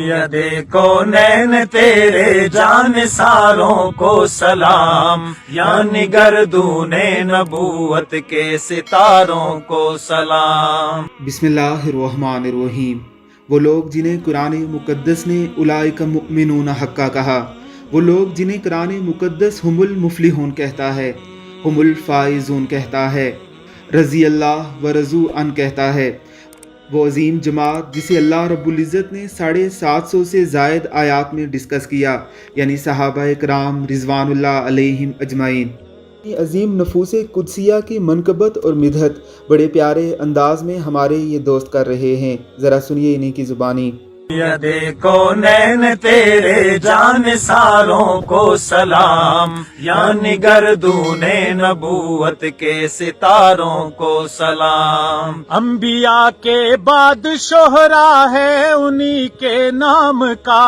کونین تیرے جان ساروں کو سلام، یعنی گردون نبوت کے ستاروں کو سلام۔ بسم اللہ الرحمن الرحیم۔ وہ لوگ جنہیں قرآن مقدس نے اولئک مؤمنون حقا کہا، وہ لوگ جنہیں قرآن مقدس ہم المفلحون کہتا ہے، ہم الفائزون کہتا ہے، رضی اللہ و رضوا عنہ کہتا ہے، وہ عظیم جماعت جسے اللہ رب العزت نے 750 سے زائد آیات میں ڈسکس کیا، یعنی صحابہ کرام رضوان اللہ علیہم اجمعین۔ عظیم نفوس قدسیہ کی منقبت اور مدحت بڑے پیارے انداز میں ہمارے یہ دوست کر رہے ہیں، ذرا سنیے انہی کی زبانی۔ کونین تیرے جان ساروں کو سلام، یعنی گردون نبوت کے ستاروں کو سلام۔ انبیاء کے بعد شہرا ہے انہی کے نام کا،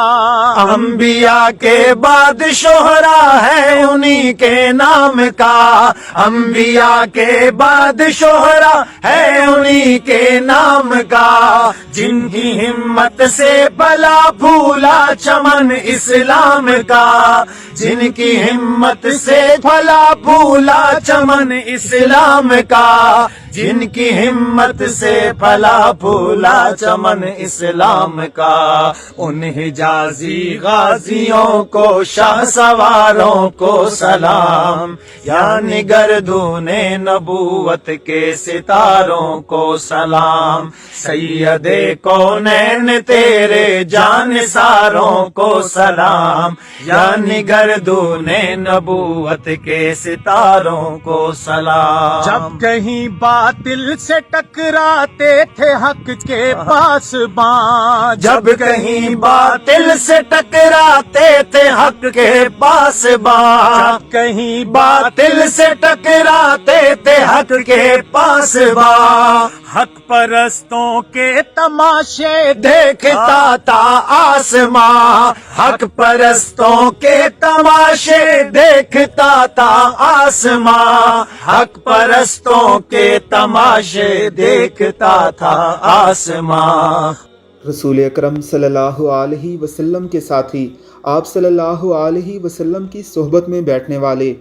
انبیاء کے بعد شہرا ہے انہی کے نام کا، انبیاء کے بعد شہرا ہے انہی کے نام کا، جن کی ہمت سے بلا پھولا چمن اسلام کا، جن کی ہمت سے پھلا پھولا چمن اسلام کا، جن کی ہمت سے پھلا پھولا چمن اسلام کا، ان حجازی غازیوں کو شاہ سواروں کو سلام، یعنی گردون نبوت کے ستاروں کو سلام۔ سید کونین تیرے جان ساروں کو سلام، یعنی گردون نبوت کے ستاروں کو سلام۔ جب کہیں باطل سے ٹکراتے تھے حق کے پاسبان، جب کہیں باطل سے ٹکراتے تھے حق کے پاسبان، جب کہیں باطل سے ٹکراتے تھے حق کے پاسبان، حق پرستوں کے تماشے دیکھتا تھا آسماں، حق پرستوں کے تماشے دیکھتا تھا آسماں، حق پرستوں کے تماشے دیکھتا تھا آسماں۔ رسول اکرم صلی اللہ علیہ وسلم کے ساتھی، آپ صلی اللہ علیہ وسلم کی صحبت میں بیٹھنے والے،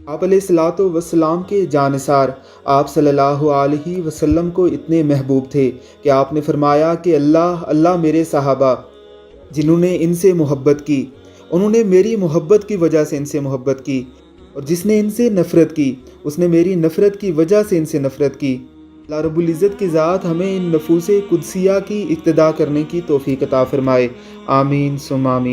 آپ علیہ الصلوۃ والسلام کے جانثار، آپ صلی اللہ علیہ وسلم کو اتنے محبوب تھے کہ آپ نے فرمایا کہ اللہ میرے صحابہ جنہوں نے ان سے محبت کی، انہوں نے میری محبت کی وجہ سے ان سے محبت کی، اور جس نے ان سے نفرت کی اس نے میری نفرت کی وجہ سے ان سے نفرت کی۔ اللہ رب العزت کی ذات ہمیں ان نفوس قدسیہ کی اقتداء کرنے کی توفیق عطا فرمائے، آمین ثم آمین۔